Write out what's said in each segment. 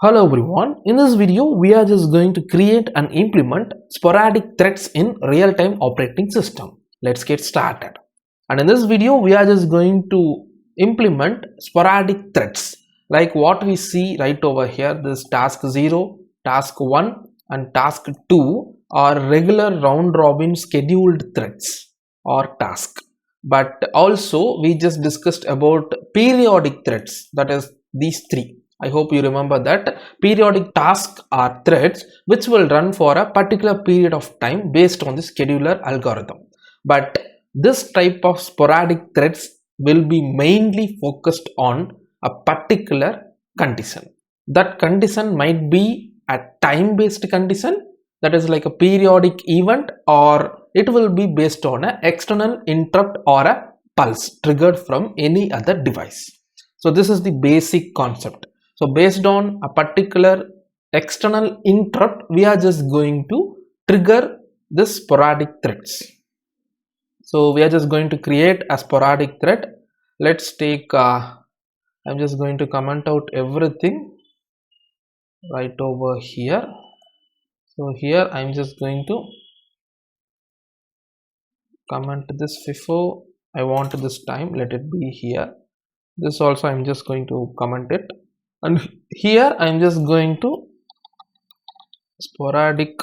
Hello everyone, in this video we are just going to create and implement sporadic threads in real-time operating system. Let's get started. And in this video we are just going to implement sporadic threads like what we see right over here. This task 0, task 1 and task 2 are regular round robin scheduled threads or task. But also we just discussed about periodic threads, that is these three. I hope you remember that periodic tasks are threads which will run for a particular period of time based on the scheduler algorithm. But this type of sporadic threads will be mainly focused on a particular condition. That condition might be a time-based condition, that is like a periodic event, or it will be based on an external interrupt or a pulse triggered from any other device. So this is the basic concept. So based on a particular external interrupt, we are just going to trigger this sporadic threads. So we are just going to create a sporadic thread. Let's take, I'm just going to comment out everything right over here. So here I'm just going to comment this FIFO. I want this time, let it be here. This also I'm just going to comment it. And here I'm just going to sporadic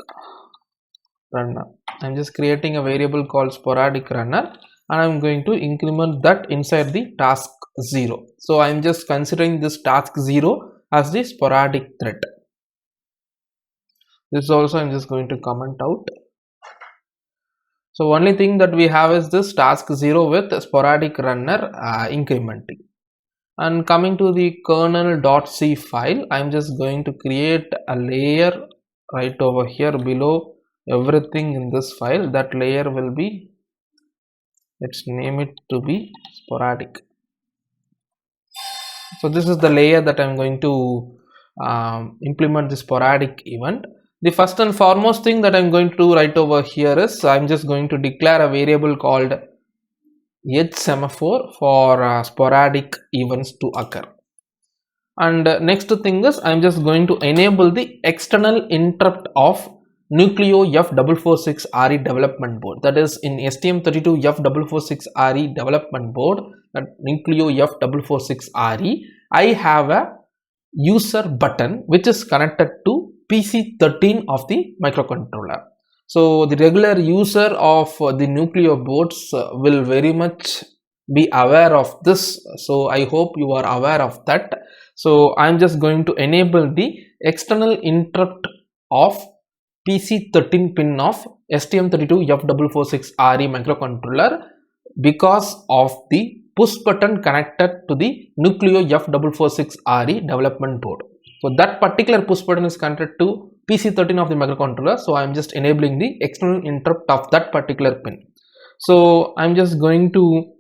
runner. I'm just creating a variable called sporadic runner and I'm going to increment that inside the task 0. So I'm just considering this task 0 as the sporadic thread. This also I'm just going to comment out. So only thing that we have is this task 0 with sporadic runner incrementing. And coming to the kernel.c file, I'm just going to create a layer right over here below everything in this file. That layer will be, let's name it to be sporadic. So this is the layer that I'm going to implement the sporadic event. The first and foremost thing that I'm going to do right over here is I'm just going to declare a variable called edge semaphore for sporadic events to occur. And next thing is I'm just going to enable the external interrupt of Nucleo F446RE development board. That is in STM32 F446RE development board, that Nucleo F446RE, I have a user button which is connected to PC13 of the microcontroller. So the regular user of the Nucleo boards will very much be aware of this. So I hope you are aware of that. So I'm just going to enable the external interrupt of PC13 pin of STM32 F446RE microcontroller because of the push button connected to the Nucleo F446RE development board. So that particular push button is connected to PC13 of the microcontroller. So I'm just enabling the external interrupt of that particular pin. So I'm just going to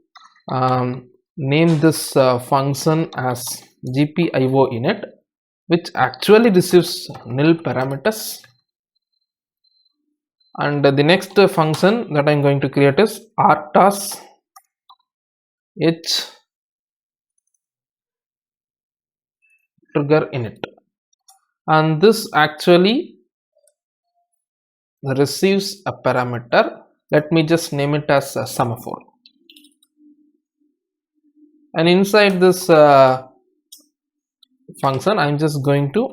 name this function as GPIO init, which actually receives nil parameters. And the next function that I'm going to create is RTOS H trigger init, and this actually receives a parameter. Let me just name it as a semaphore. And inside this function, I'm just going to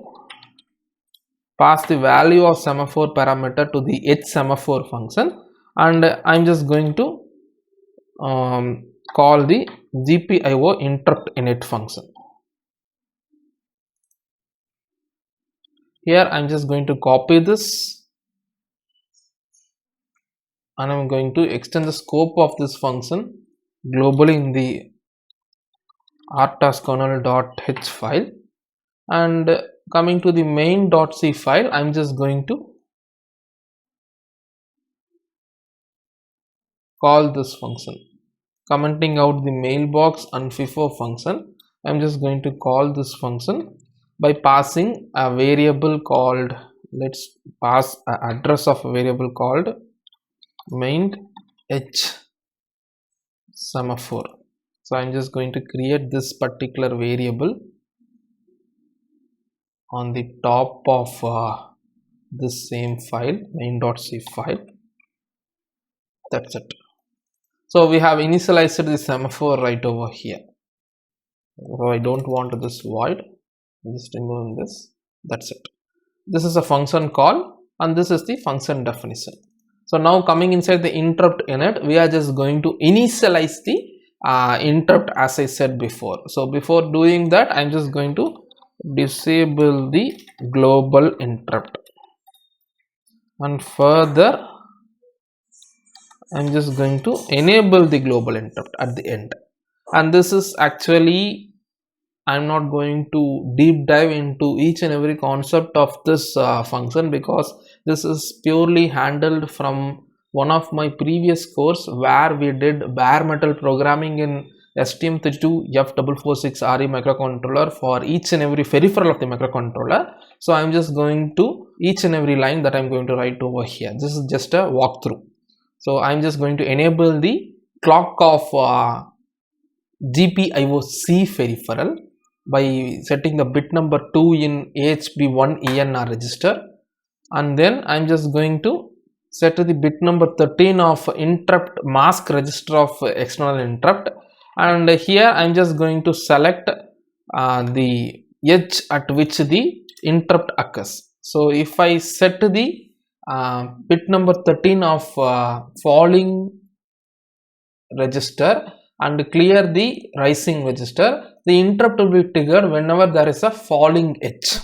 pass the value of semaphore parameter to the edge semaphore function, and I'm just going to call the GPIO interrupt init function. Here I'm just going to copy this and I'm going to extend the scope of this function globally in the RTOS kernel.h file, and coming to the main.c file, I'm just going to call this function, commenting out the mailbox and FIFO function. I'm just going to call this function by passing a variable called, let's pass an address of a variable called main edge semaphore. So I'm just going to create this particular variable on the top of this same file, main.c file. That's it. So we have initialized the semaphore right over here. So I don't want this void, just removing this. That's it. This is a function call and this is the function definition. So now coming inside the interrupt init, we are just going to initialize the interrupt as I said before. So before doing that, I'm just going to disable the global interrupt, and further I'm just going to enable the global interrupt at the end. And this is actually, I'm not going to deep dive into each and every concept of this function, because this is purely handled from one of my previous course where we did bare metal programming in STM32F446RE microcontroller for each and every peripheral of the microcontroller. So I'm just going to each and every line that I'm going to write over here. This is just a walkthrough. So I'm just going to enable the clock of GPIO C peripheral by setting the bit number 2 in AHB1 ENR register, and then I'm just going to set the bit number 13 of interrupt mask register of external interrupt, and here I'm just going to select the edge at which the interrupt occurs. So if I set the bit number 13 of falling register and clear the rising register, the interrupt will be triggered whenever there is a falling edge.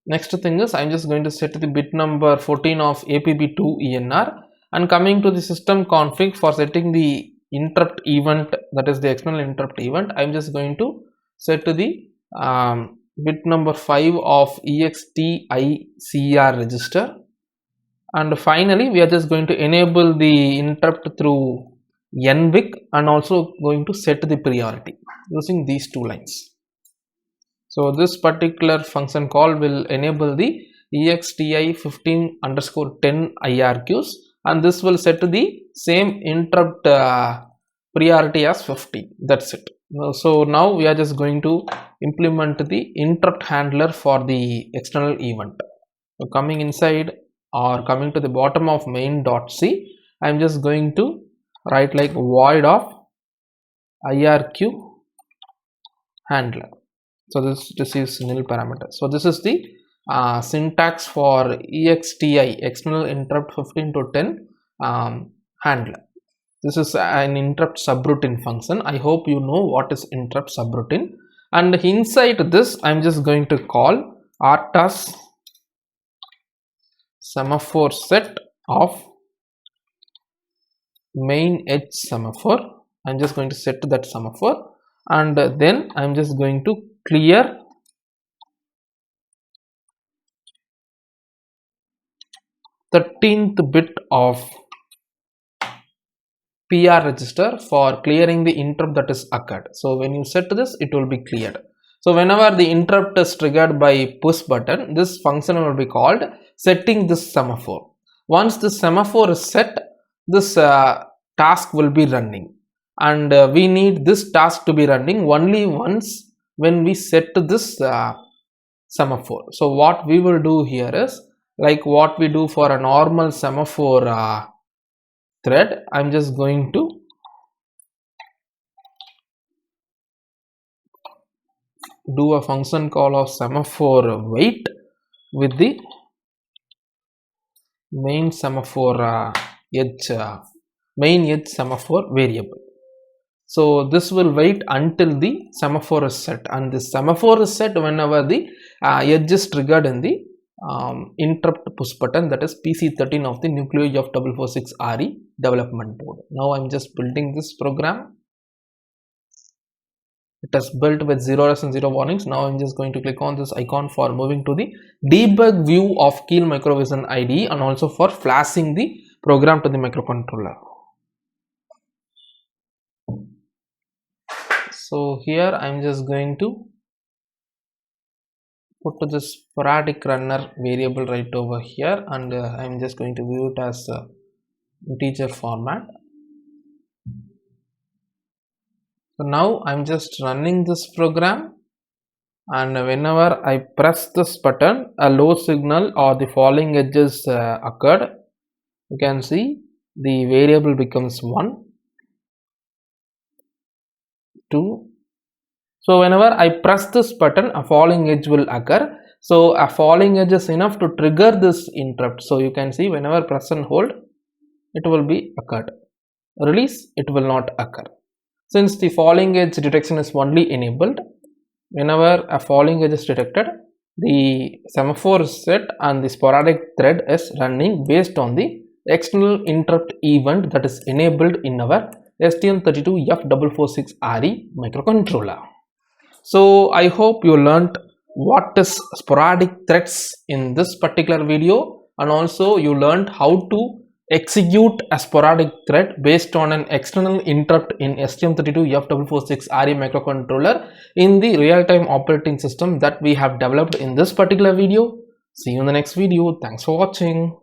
Next thing is, I'm just going to set the bit number 14 of APB2 ENR, and coming to the system config for setting the interrupt event, that is the external interrupt event, I'm just going to set to the bit number 5 of EXTICR register, and finally we are just going to enable the interrupt through NVIC and also going to set the priority using these two lines. So this particular function call will enable the EXTI 15_10 IRQs, and this will set to the same interrupt priority as 50. That's it. So now we are just going to implement the interrupt handler for the external event. So coming inside or coming to the bottom of main.c, I'm just going to write like void of IRQ handler. So this receives nil parameter. So this is the syntax for EXTI external interrupt 15:10 handler. This is an interrupt subroutine function. I hope you know what is interrupt subroutine. And inside this, I'm just going to call RTOS semaphore set of main edge semaphore. I'm just going to set that semaphore, and then I'm just going to clear the 13th bit of PR register for clearing the interrupt that is occurred. So when you set this, it will be cleared. So whenever the interrupt is triggered by push button, this function will be called setting this semaphore. Once the semaphore is set, this task will be running, and we need this task to be running only once when we set this semaphore. So what we will do here is like what we do for a normal semaphore thread. I'm just going to do a function call of semaphore wait with the main semaphore main edge semaphore variable. So this will wait until the semaphore is set, and the semaphore is set whenever the edge is triggered in the interrupt push button, that is PC13 of the Nucleo F446RE development board. Now I'm just building this program. It is built with 0 errors and 0 warnings. Now I'm just going to click on this icon for moving to the debug view of Keel Microvision IDE, and also for flashing the program to the microcontroller. So here I'm just going to put to the sporadic runner variable right over here, and I'm just going to view it as integer format. So now I'm just running this program, and whenever I press this button, a low signal or the falling edges occurred. You can see the variable becomes 1, 2. So whenever I press this button, a falling edge will occur. So a falling edge is enough to trigger this interrupt. So you can see whenever press and hold, it will be occurred. Release, it will not occur. Since the falling edge detection is only enabled, whenever a falling edge is detected, the semaphore is set and the sporadic thread is running based on the external interrupt event that is enabled in our STM32F446RE microcontroller. So I hope you learnt what is sporadic threads in this particular video, and also you learned how to execute a sporadic thread based on an external interrupt in STM32F446RE microcontroller in the real-time operating system that we have developed in this particular video. See you in the next video. Thanks for watching.